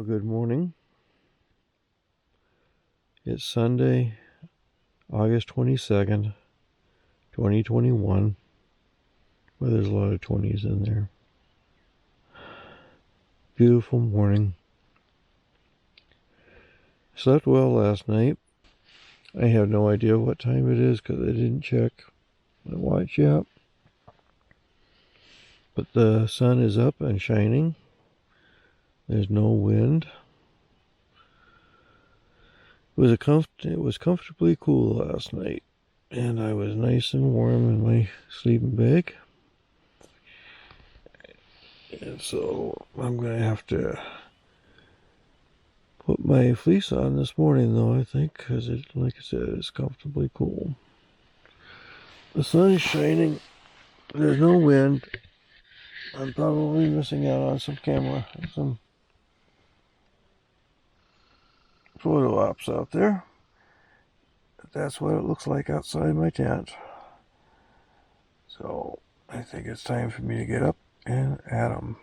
Well, good morning. It's Sunday, August 22nd, 2021. Well, there's a lot of 20s in there. Beautiful morning. Slept well last night. I have no idea what time it is because I didn't check my watch yet. But the sun is up and shining. There's no wind. It was comfortably cool last night, and I was nice and warm in my sleeping bag. And so I'm gonna have to put my fleece on this morning, though, I think, because it, like I said, it's comfortably cool. The sun is shining. There's no wind. I'm probably missing out on some photo ops out there. But that's what it looks like outside my tent. So I think it's time for me to get up and at 'em.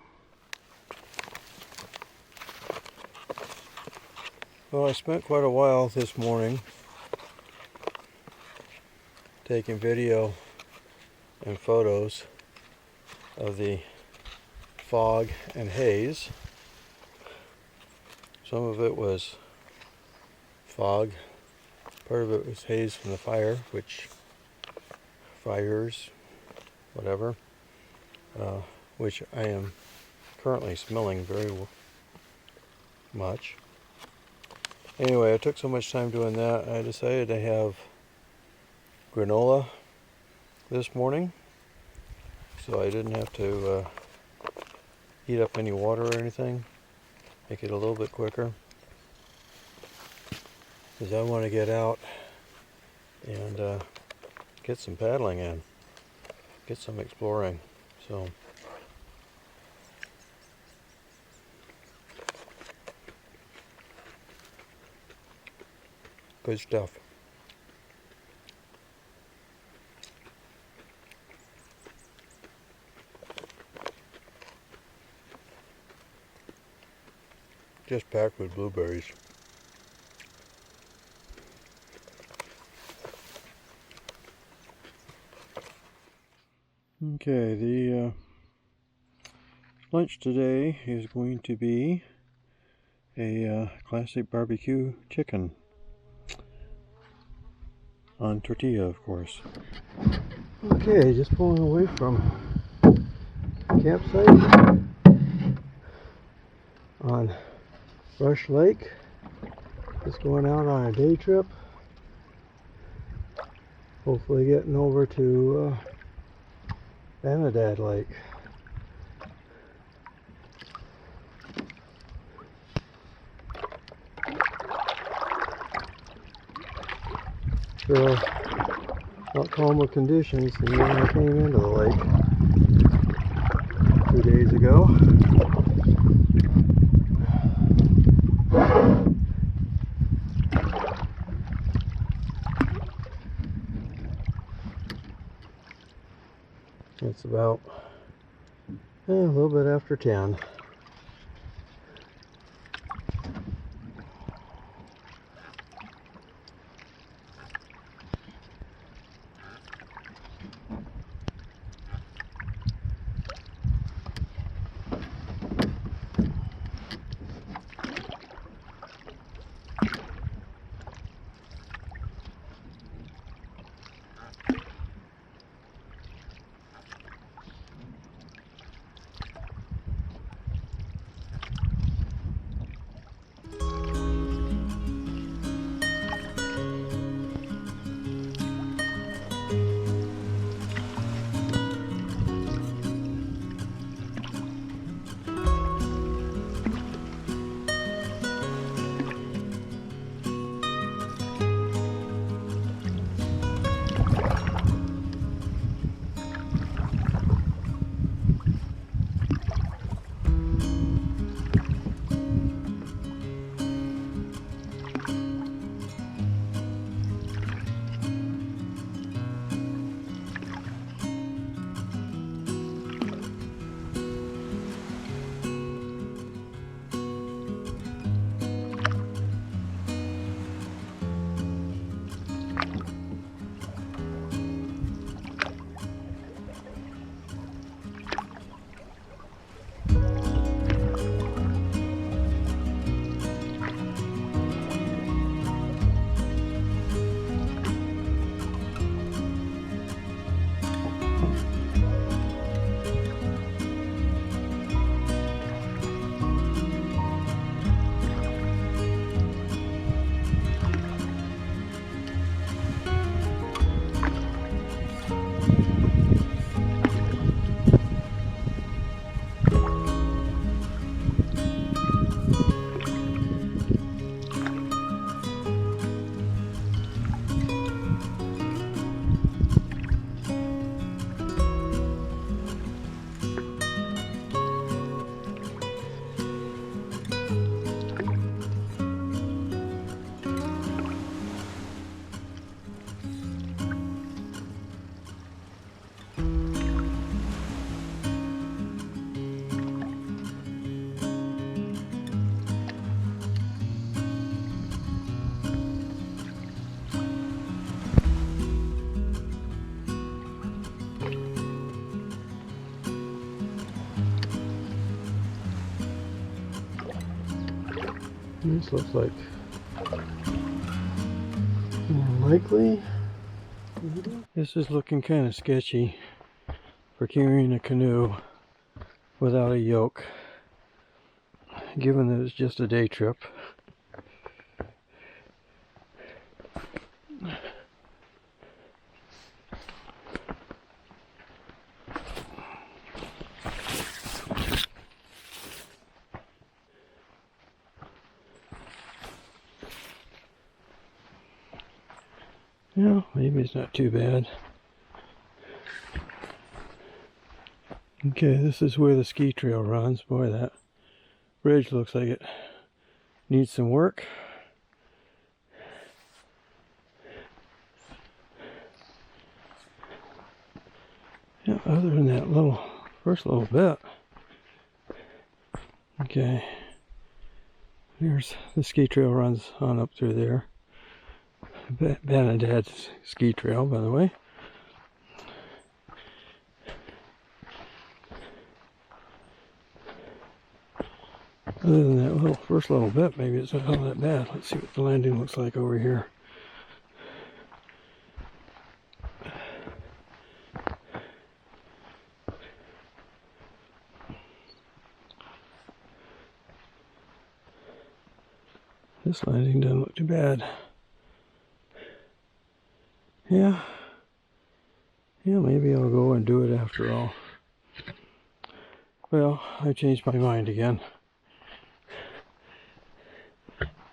Well, I spent quite a while this morning taking video and photos of the fog and haze. Some of it was fog, part of it was haze from the fires, which I am currently smelling very much. Anyway, I took so much time doing that, I decided to have granola this morning, so I didn't have to heat up any water or anything. Make it a little bit quicker, because I want to get out and get some paddling in, get some exploring. So good stuff. Just packed with blueberries. Okay, the lunch today is going to be a classic barbecue chicken on tortilla, of course. Okay, just pulling away from campsite on Rush Lake. Just going out on a day trip. Hopefully getting over to Banadad Lake. So, not calmer conditions than when I came into the lake 2 days ago. It's about a little bit after 10. This looks like more likely. This is looking kind of sketchy for carrying a canoe without a yoke, given that it's just a day trip. Yeah, maybe it's not too bad. Okay, this is where the ski trail runs. Boy, that bridge looks like it needs some work. Yeah, other than that first little bit. Okay, there's the ski trail runs on up through there. Banadad ski trail, by the way. Other than that first little bit, maybe it's not all that bad. Let's see what the landing looks like over here. This landing doesn't look too bad. Yeah, maybe I'll go and do it after all. Well, I changed my mind again.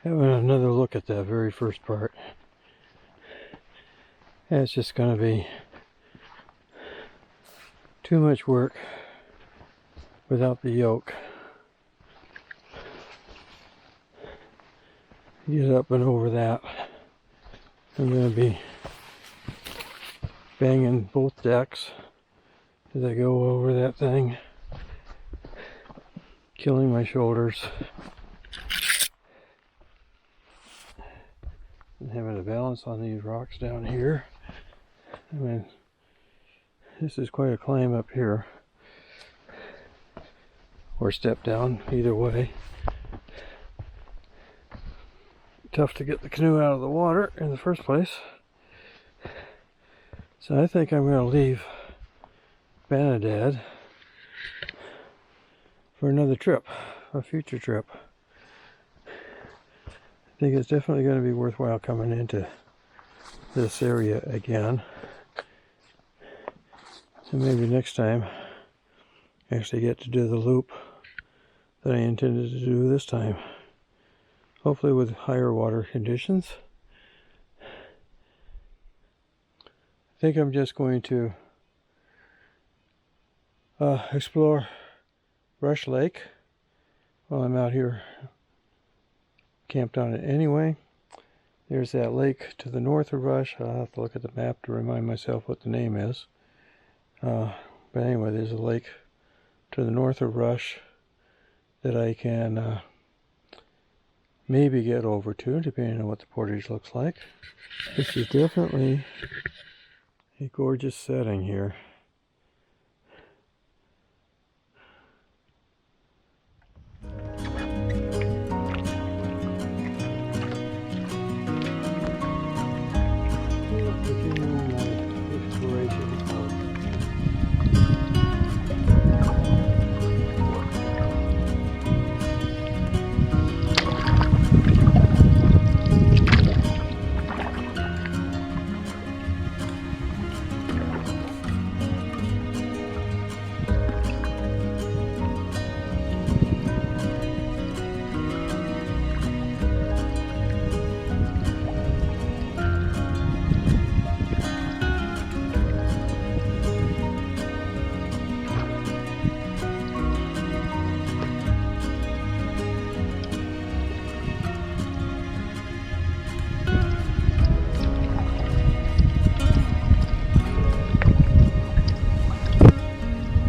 Having another look at that very first part. It's just going to be too much work without the yoke. Get up and over that. I'm going to be banging both decks as I go over that thing, killing my shoulders, and having to balance on these rocks down here. I mean, this is quite a climb up here, or step down, either way. Tough to get the canoe out of the water in the first place. So I think I'm going to leave Banadad for another trip, a future trip. I think it's definitely going to be worthwhile coming into this area again. So maybe next time I actually get to do the loop that I intended to do this time. Hopefully with higher water conditions. I think I'm just going to explore Rush Lake while I'm out here camped on it anyway. There's that lake to the north of Rush. I'll have to look at the map to remind myself what the name is. But anyway, there's a lake to the north of Rush that I can maybe get over to, depending on what the portage looks like. This is definitely a gorgeous setting here. Continuing my exploration.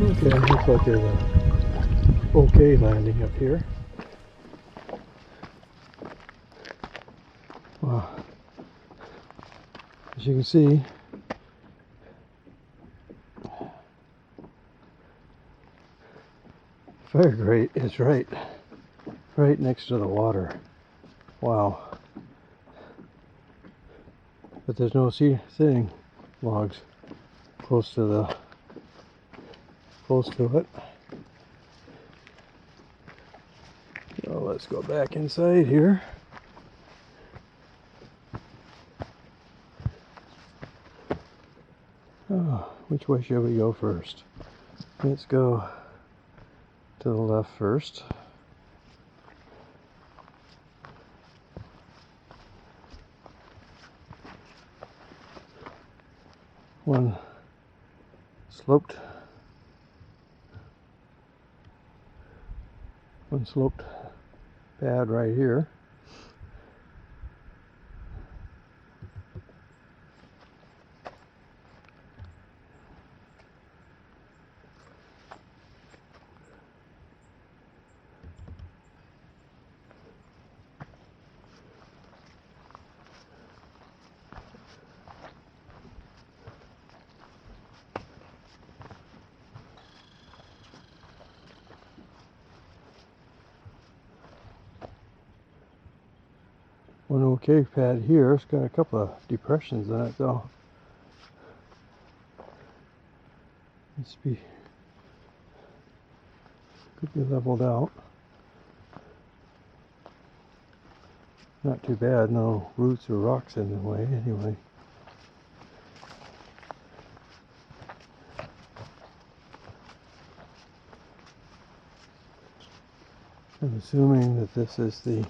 Okay, looks like there's a okay landing up here. Wow. As you can see, fire grate is right next to the water. Wow. But there's no sitting logs close to it. So let's go back inside here. Oh, which way should we go first? Let's go to the left first. One sloped pad right here. One okay pad here. It's got a couple of depressions in it though. Could be leveled out. Not too bad, no roots or rocks in the way anyway. I'm assuming that this is the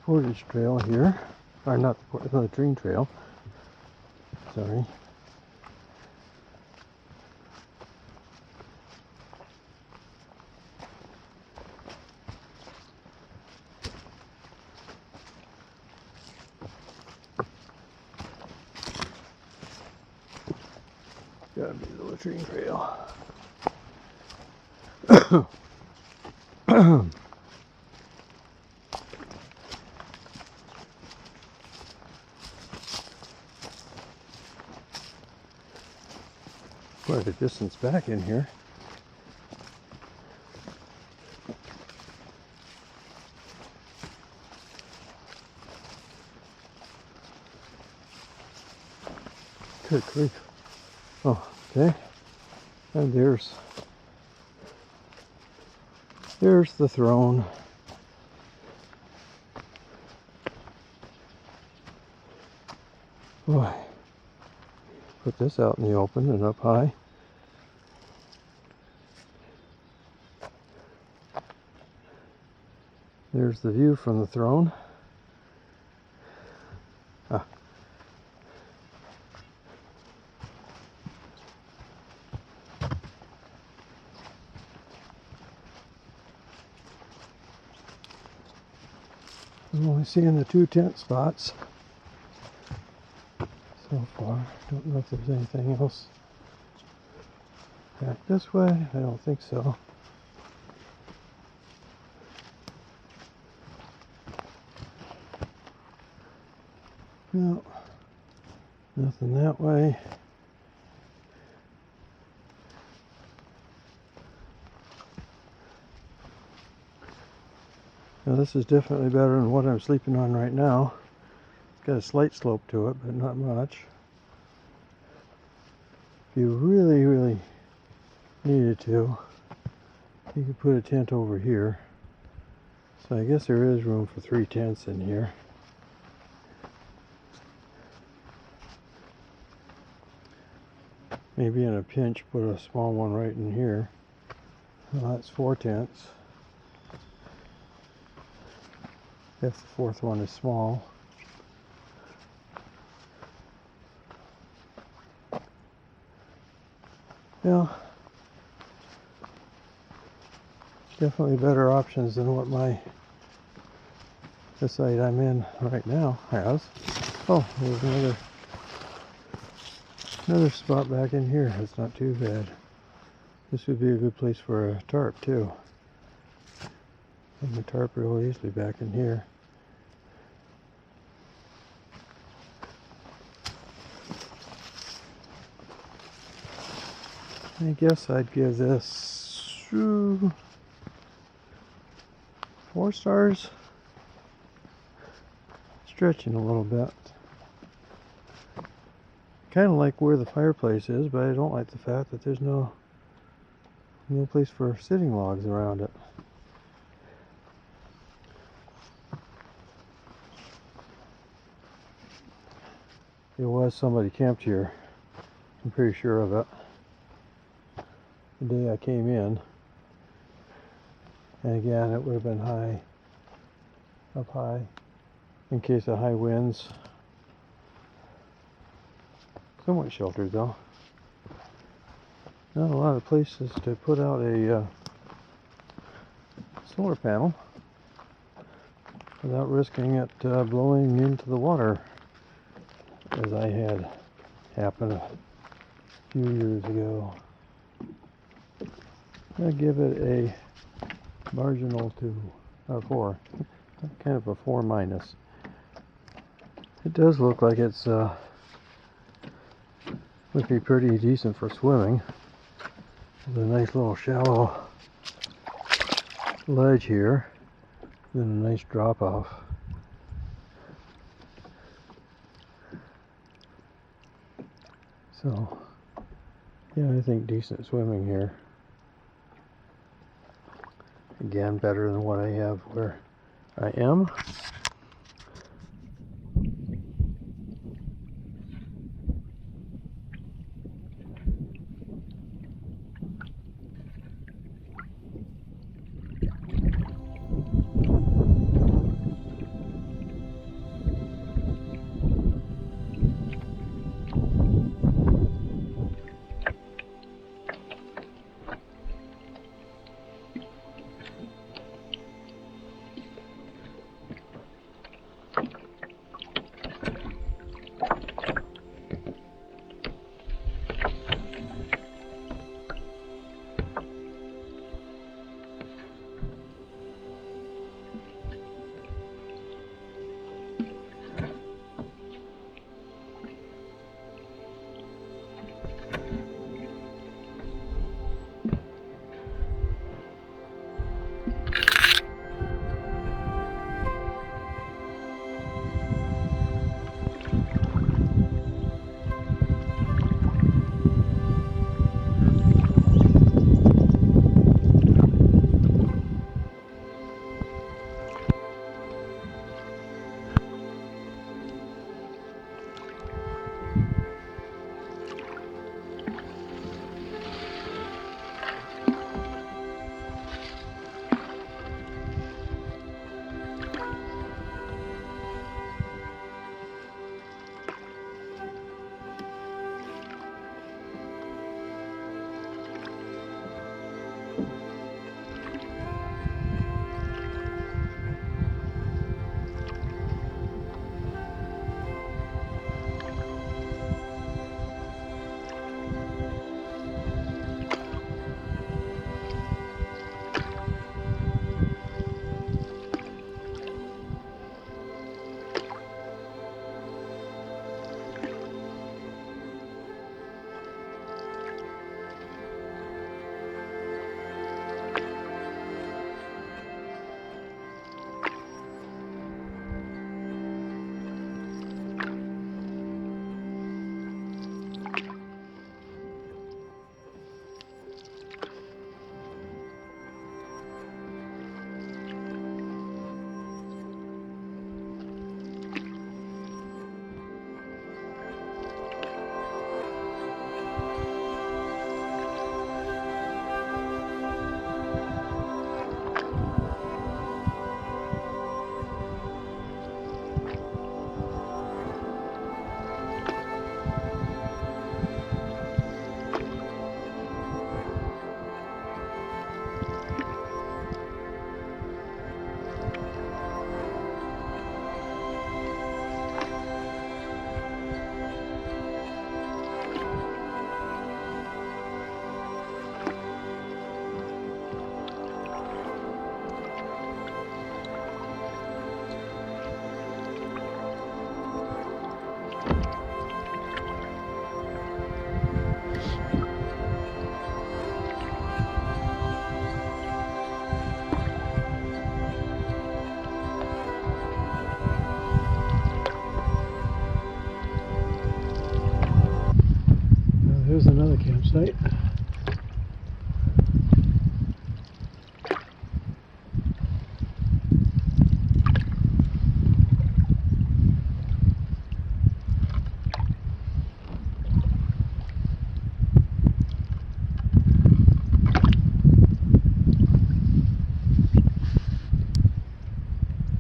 portage trail here, or not the train trail, sorry. Gotta be the latrine trail. Quite a distance back in here. Good grief. Oh, okay. And there's the throne. Boy. Put this out in the open and up high. There's the view from the throne. Ah. I'm only seeing the 2 tent spots so far. Don't know if there's anything else back this way. I don't think so. No, nothing that way. Now this is definitely better than what I'm sleeping on right now. It's got a slight slope to it, but not much. If you really, really needed to, you could put a tent over here. So I guess there is room for 3 tents in here. Maybe in a pinch put a small one right in here. Well, that's 4 tents. If the 4th one is small. Yeah. Definitely better options than what the site I'm in right now has. Oh, there's another spot back in here. It's not too bad. This would be a good place for a tarp too. And the tarp real easily back in here. I guess I'd give this 4 stars. Stretching a little bit. Kind of like where the fireplace is, but I don't like the fact that there's no place for sitting logs around it. There was somebody camped here. I'm pretty sure of it. The day I came in. And again, it would have been high, up high, in case of high winds. Somewhat sheltered though. Not a lot of places to put out a solar panel without risking it blowing into the water, as I had happen a few years ago. I'll give it a marginal 2 or 4, kind of a 4 minus. It does look like it's would be pretty decent for swimming. There's a nice little shallow ledge here, then a nice drop off. So yeah, I think decent swimming here. Again, better than what I have where I am.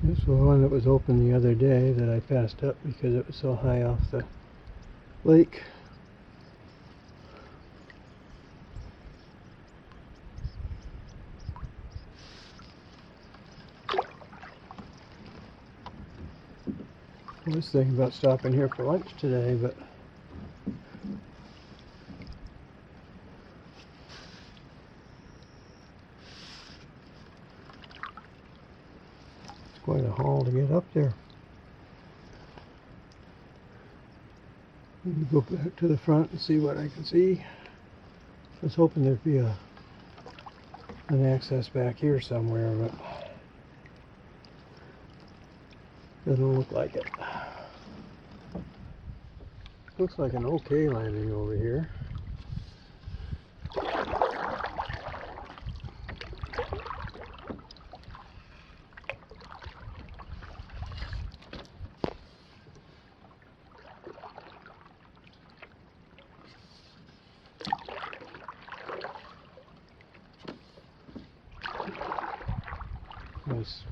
This was one that was open the other day that I passed up because it was so high off the lake. I was thinking about stopping here for lunch today, but it's quite a haul to get up there. Let me go back to the front and see what I can see. I was hoping there'd be an access back here somewhere, but doesn't look like it. Looks like an okay landing over here. Nice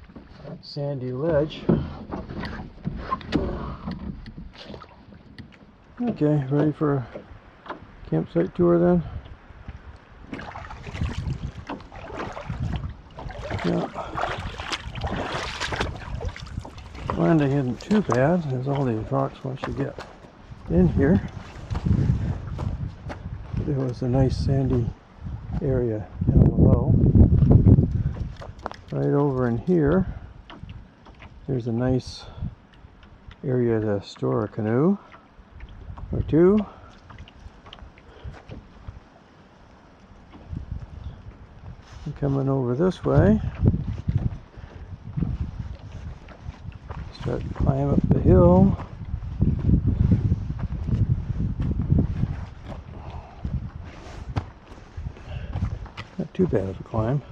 sandy ledge. Okay, ready for a campsite tour then? Yeah. Landing isn't too bad. There's all these rocks once you get in here. There was a nice sandy area down below. Right over in here, there's a nice area to store a canoe or two. And coming over this way, start to climb up the hill. Not too bad of a climb.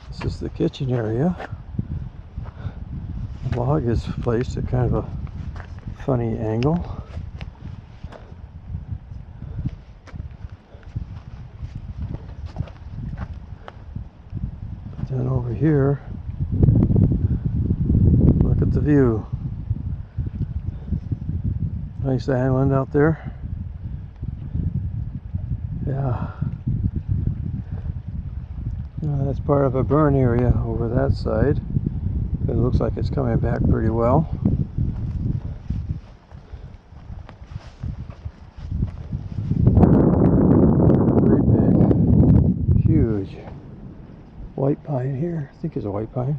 This is the kitchen area. The log is placed at kind of a funny angle. But then over here, look at the view. Nice island out there. Yeah. That's part of a burn area over that side. It looks like it's coming back pretty well. Very big, huge white pine here. I think it's a white pine.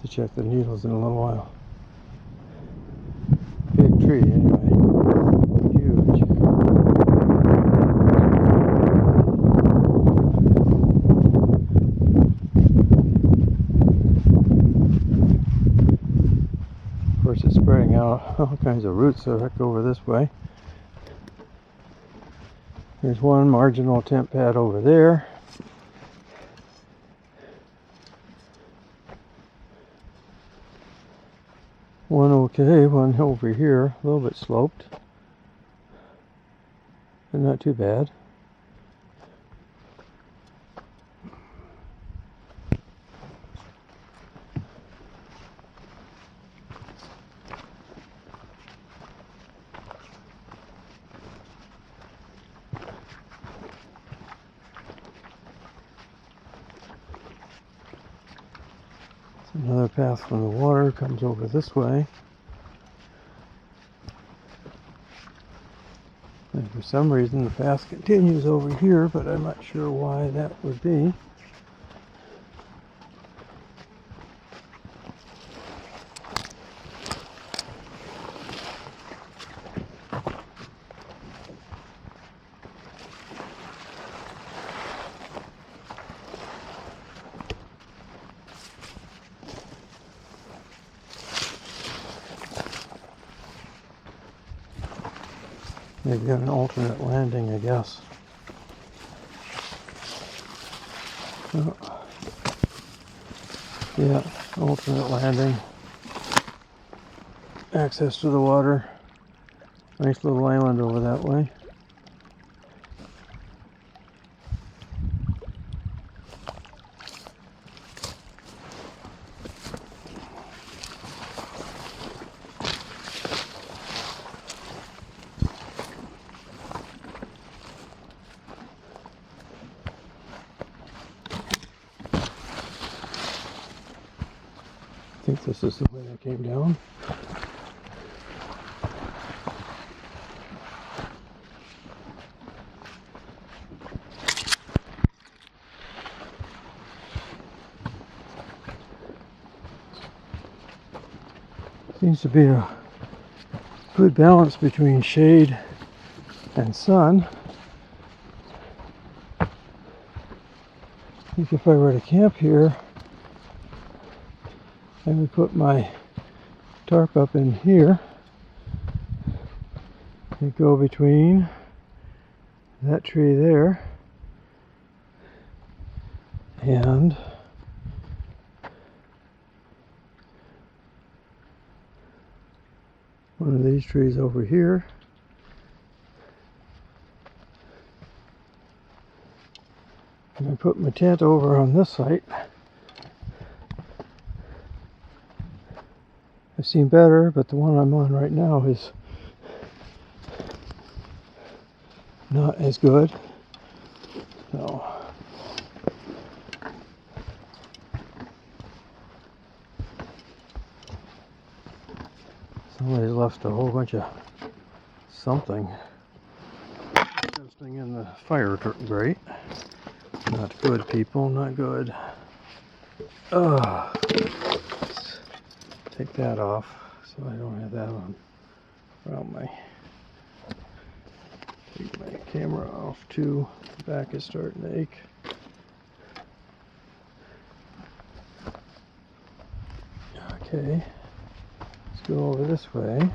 To check the needles in a little while. Big tree anyway. Huge. Of course, it's spreading out all kinds of roots that go over this way. There's one marginal tent pad over there. One okay, one over here, a little bit sloped, but not too bad. Another path from the water comes over this way. And for some reason the path continues over here, but I'm not sure why that would be. Maybe an alternate landing, I guess. Oh. Yeah, alternate landing. Access to the water. Nice little island over that way. I think this is the way I came down. Seems to be a good balance between shade and sun. I think if I were to camp here, I would put my tarp up in here and go between that tree there and one of these trees over here. And I put my tent over on this site. I've seen better, but the one I'm on right now is not as good. So somebody's left a whole bunch of something in the fire grate. Not good, people, not good. Take that off so I don't have that on around my. Take my camera off too. The back is starting to ache. Okay, let's go over this way.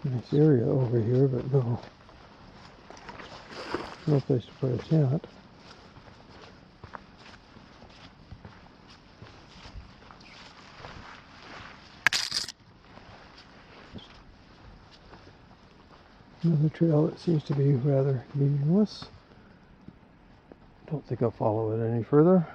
Nice area over here, but no place to put a tent. Another trail that seems to be rather meaningless. Don't think I'll follow it any further.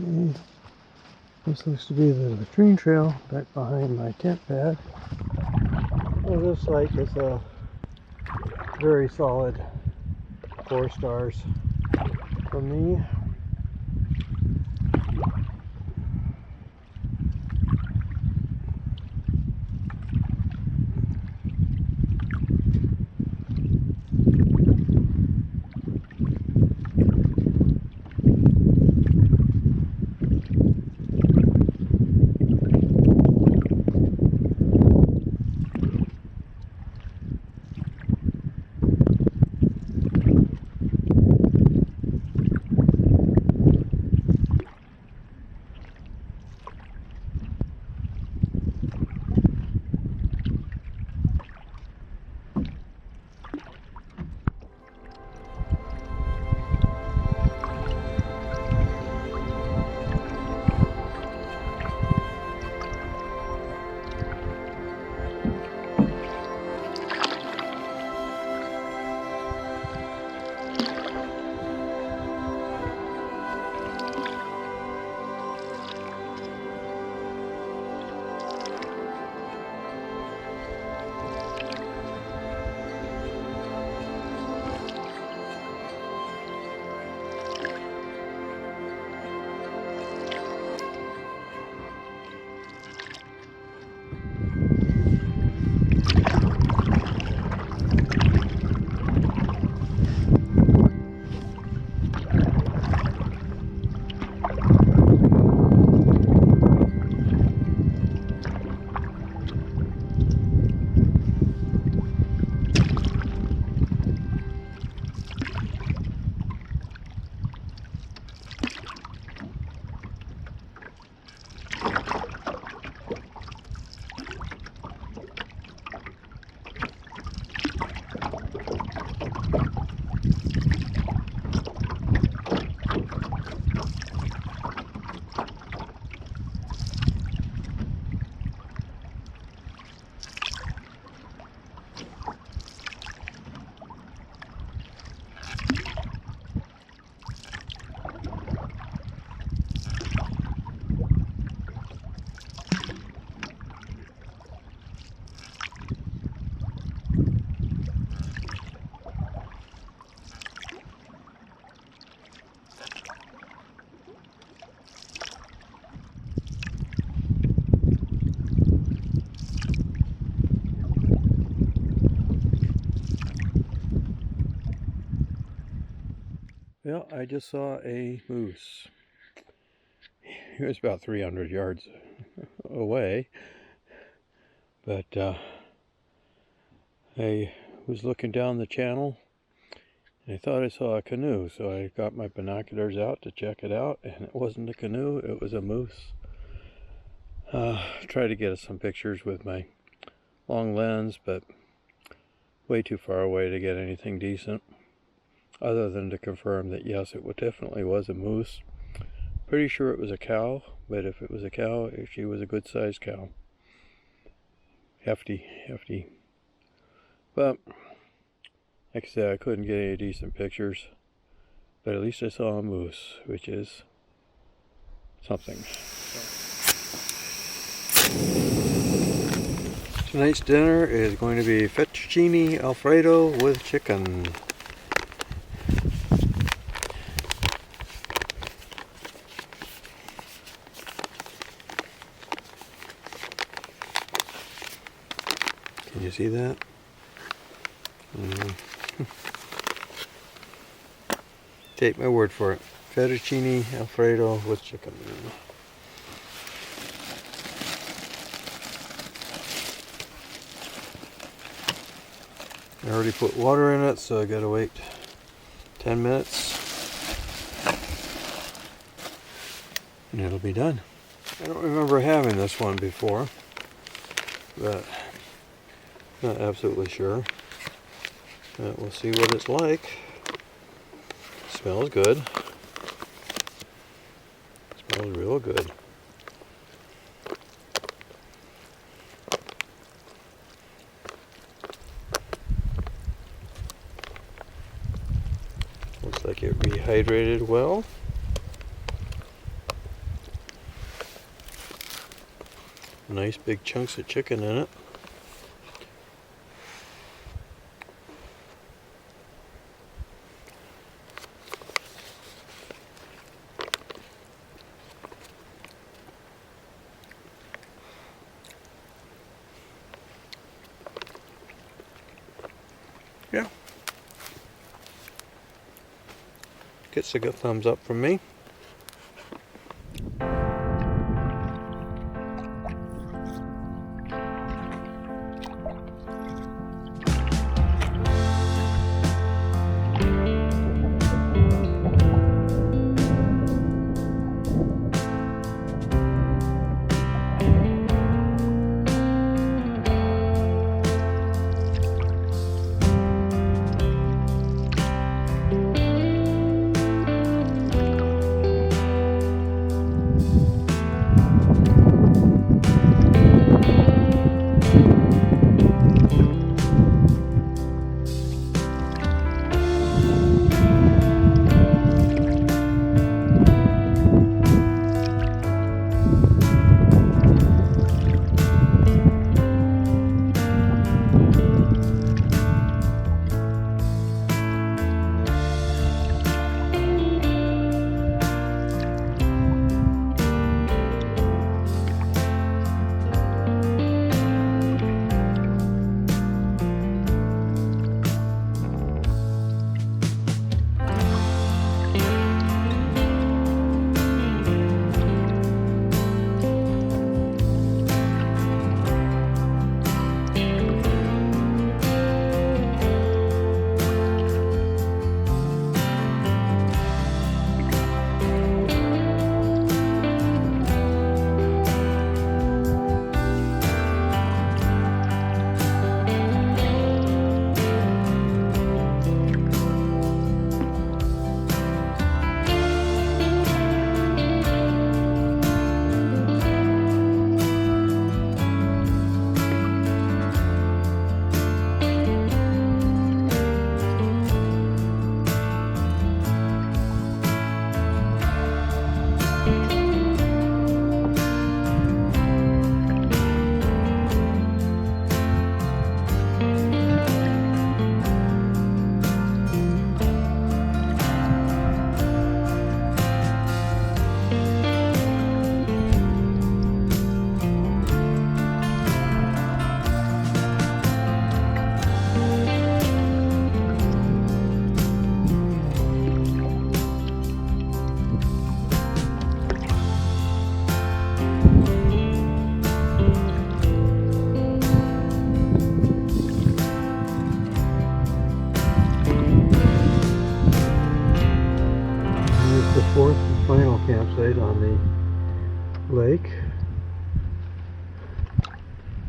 Okay. This looks to be the latrine trail back behind my tent pad. Well, this hike is a very solid 4 stars for me. Well, I just saw a moose. He was about 300 yards away, but I was looking down the channel and I thought I saw a canoe, so I got my binoculars out to check it out, and it wasn't a canoe, it was a moose. Tried to get some pictures with my long lens, but way too far away to get anything decent, other than to confirm that yes, it definitely was a moose. Pretty sure it was a cow, but if it was a cow, she was a good sized cow. Hefty. But like I said, I couldn't get any decent pictures, but at least I saw a moose, which is something. Tonight's dinner is going to be fettuccine alfredo with chicken. Can you see that? Take my word for it. Fettuccine alfredo with chicken. I already put water in it, so I gotta wait 10 minutes and it'll be done. I don't remember having this one before, but not absolutely sure. We'll see what it's like. Smells good. Smells real good. Looks like it rehydrated well. Nice big chunks of chicken in it. Yeah. Gets a good thumbs up from me.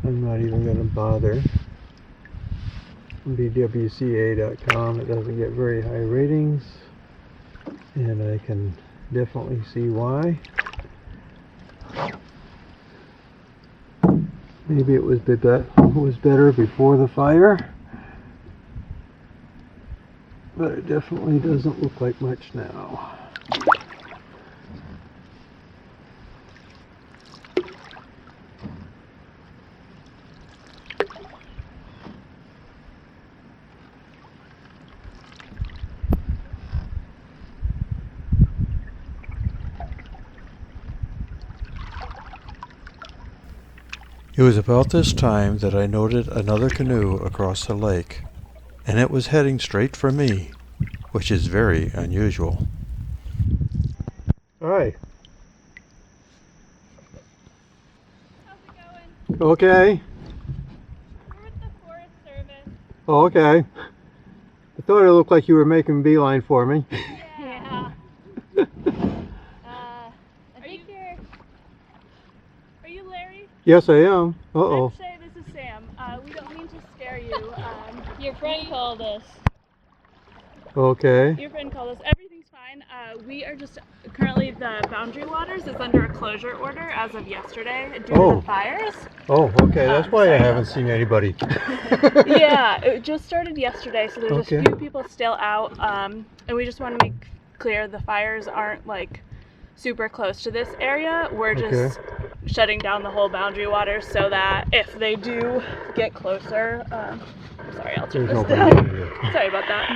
I'm not even going to bother. BWCA.com, it doesn't get very high ratings, and I can definitely see why. Maybe it was better before the fire, but it definitely doesn't look like much now. It was about this time that I noted another canoe across the lake, and it was heading straight for me, which is very unusual. Hi. How's it going? Okay. We're with the Forest Service. Oh, okay. I thought it looked like you were making a beeline for me. Yeah. I think you're... Are you Larry? Yes, I am. Uh-oh. Say this is Sam. We don't mean to scare you. Your friend called us. Okay. Your friend called us. Everything's fine. We are just currently the Boundary Waters is under a closure order as of yesterday due to the fires. Oh, okay. That's why I haven't seen anybody. Yeah, it just started yesterday, so there's Okay. a few people still out. And we just want to make clear the fires aren't like super close to this area. We're just shutting down the whole Boundary Waters so that if they do get closer, sorry, I'll turn this down. Sorry about that.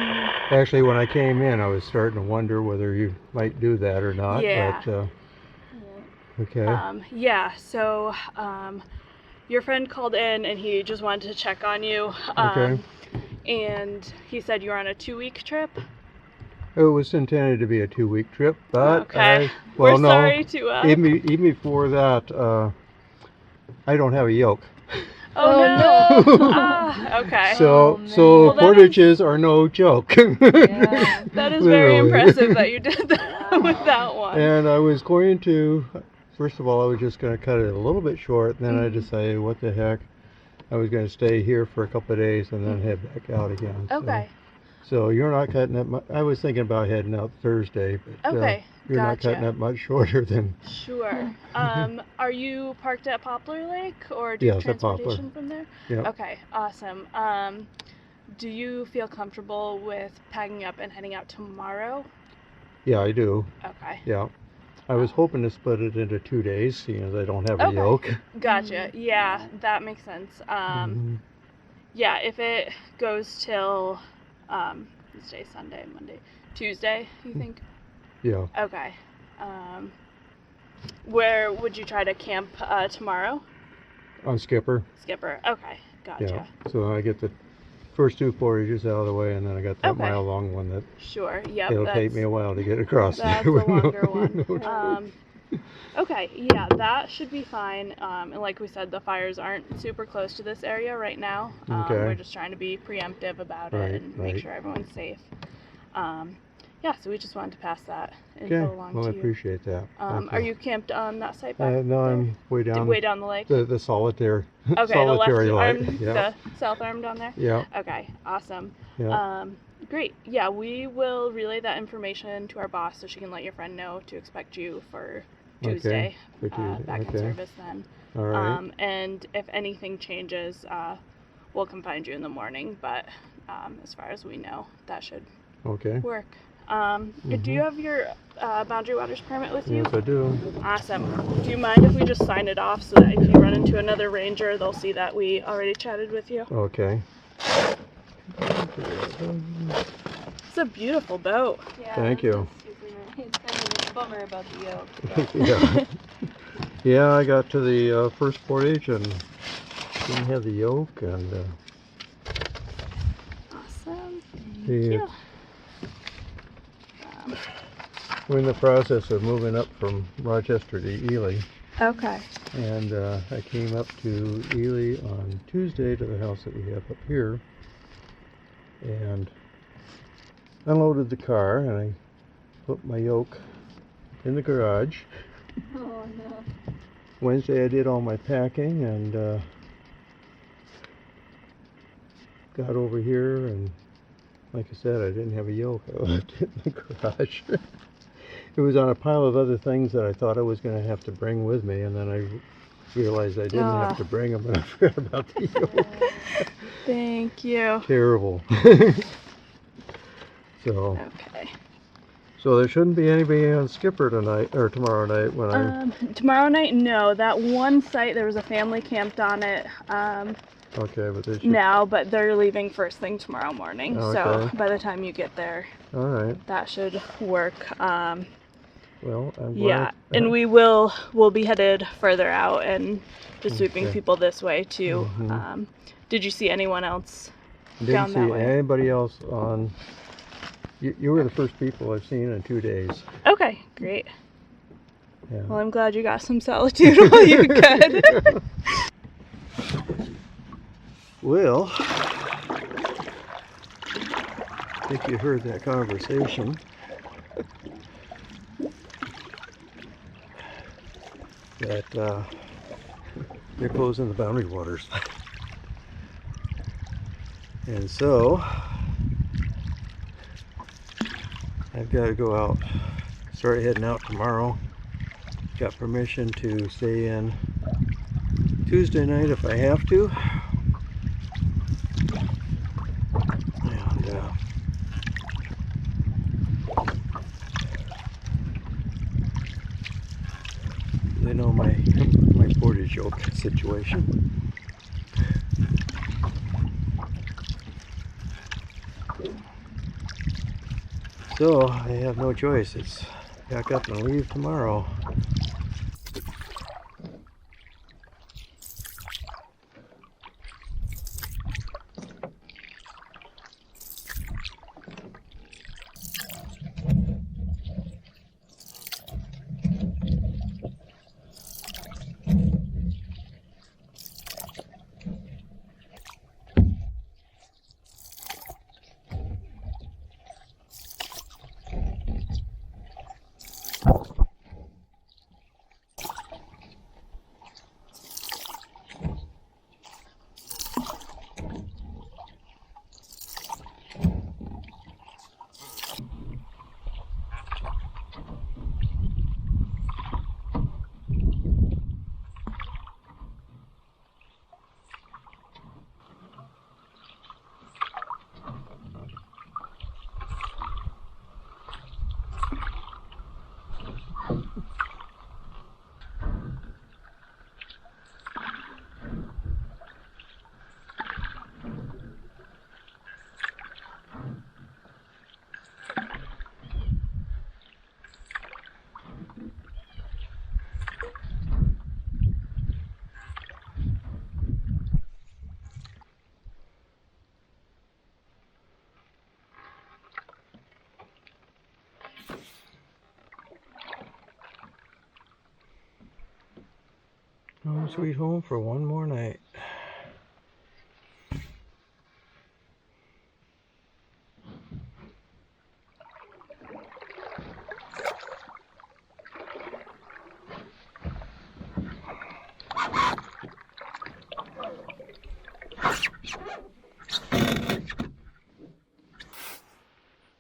Actually, when I came in, I was starting to wonder whether you might do that or not. Yeah. But, okay. Yeah, so your friend called in and he just wanted to check on you. Okay. And he said you were on a 2-week trip. It was intended to be a 2-week trip, but okay. well, We're sorry to even before that, I don't have a yoke. Oh no! Okay. So portages are no joke. Yeah, that is very impressive that you did that with that one. And I was going to, first of all, I was just going to cut it a little bit short, and then I decided, what the heck, I was going to stay here for a couple of days and then head back out again. Okay. So you're not cutting it much. I was thinking about heading out Thursday, but you're not cutting it much shorter than. Sure. Are you parked at Poplar Lake, or do you have transportation from there? Yeah. Okay, awesome. Do you feel comfortable with packing up and heading out tomorrow? Yeah, I do. Okay. Yeah. I was hoping to split it into 2 days, seeing as I don't have a yoke. Gotcha. Yeah, that makes sense. Yeah, if it goes till this day, Sunday, Monday, Tuesday, you think? Yeah. Okay. Where would you try to camp tomorrow? On Skipper. Skipper. Okay, gotcha. Yeah. So I get the first 2 portages out of the way, and then I got that mile-long one that. Sure. Yep. It'll take me a while to get across. That's a longer one. Okay. Yeah, that should be fine. And like we said, the fires aren't super close to this area right now. We're just trying to be preemptive about it and make sure everyone's safe. Yeah, so we just wanted to pass that info along to you. Well, I appreciate that. Are you camped on that site back No, I'm way down. Way down the lake? The solitary. Okay, solitary the left lake. arm, the south arm down there? Yeah. Okay, awesome. Yeah. Great. Yeah, we will relay that information to our boss so she can let your friend know to expect you for Tuesday. Back in service then. All right. And if anything changes, we'll come find you in the morning, but as far as we know, that should work. Do you have your Boundary Waters permit with you? Yes, I do. Awesome. Do you mind if we just sign it off so that if you run into another ranger, they'll see that we already chatted with you? Okay. It's a beautiful boat. Yeah, thank you. It's kind of a bummer about the yoke. Yeah. Yeah, I got to the first portage and didn't have the yoke, and Awesome. Thank the you. we're in the process of moving up from Rochester to Ely. Okay. And I came up to Ely on Tuesday to the house that we have up here, and unloaded the car, and I put my yoke in the garage. Oh no. Wednesday I did all my packing, and got over here, and like I said, I didn't have a yoke. I left it in the garage. It was on a pile of other things that I thought I was going to have to bring with me, and then I realized I didn't have to bring them, and I forgot about the yoke. Thank you. Terrible. So. Okay. So there shouldn't be anybody on Skipper tonight or tomorrow night when I. Tomorrow night, no. That one site, there was a family camped on it. Okay, but they should. Now, but they're leaving first thing tomorrow morning. Okay. So by the time you get there, all right, that should work. Well, I'm glad. Yeah, and we'll be headed further out and just sweeping Okay. people this way too. Mm-hmm. Did you see anyone else Didn't down that see way? anybody else on. You were the first people I've seen in 2 days. Okay, great. Yeah. Well, I'm glad you got some solitude while you could. Well, I think you heard that conversation. That they're closing the boundary waters. And so I've got to go out, start heading out tomorrow. Got permission to stay in Tuesday night if I have to. And they know my portage yoke situation. So I have no choice. It's pack up and leave tomorrow. Home sweet home for one more night.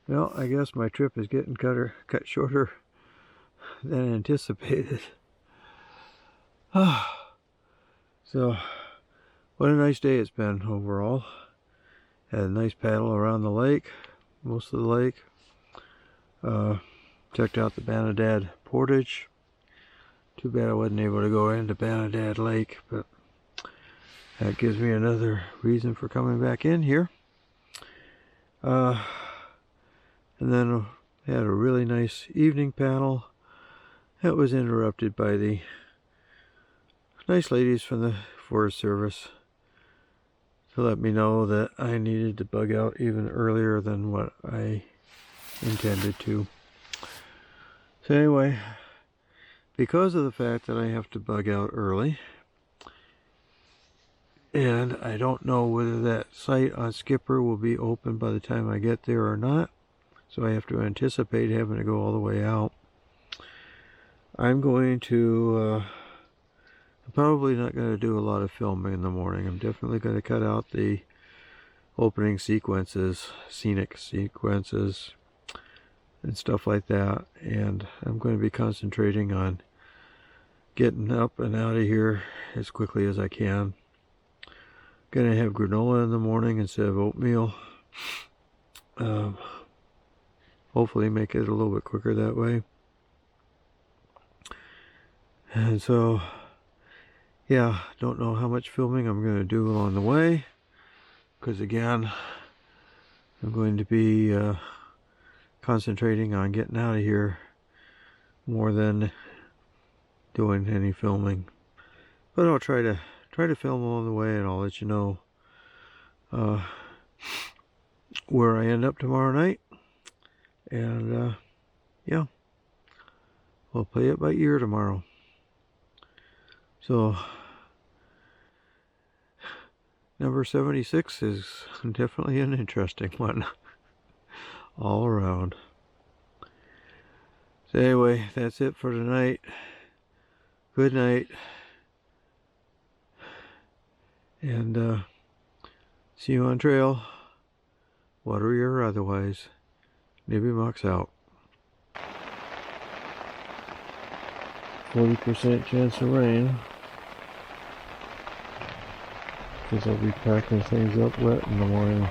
Well, I guess my trip is getting cut shorter than anticipated. So, what a nice day it's been overall. Had a nice paddle around the lake, most of the lake. Checked out the Banadad portage. Too bad I wasn't able to go into Banadad Lake, but that gives me another reason for coming back in here. And then had a really nice evening paddle that was interrupted by the nice ladies from the Forest Service to let me know that I needed to bug out even earlier than what I intended to. So anyway, because of the fact that I have to bug out early, and I don't know whether that site on Skipper will be open by the time I get there or not, so I have to anticipate having to go all the way out. I'm going to I'm probably not going to do a lot of filming in the morning. I'm definitely going to cut out the opening sequences, scenic sequences, and stuff like that. And I'm going to be concentrating on getting up and out of here as quickly as I can. Gonna have granola in the morning instead of oatmeal. Hopefully make it a little bit quicker that way. And so, yeah, don't know how much filming I'm going to do along the way, because again, I'm going to be concentrating on getting out of here more than doing any filming. But I'll try to film along the way, and I'll let you know where I end up tomorrow night. And yeah, we'll play it by ear tomorrow. So number 76 is definitely an interesting one all around. So anyway, that's it for tonight. Good night. And see you on trail, watery or otherwise. Nibby Mox out. 40% chance of rain, because I'll be packing things up wet in the morning.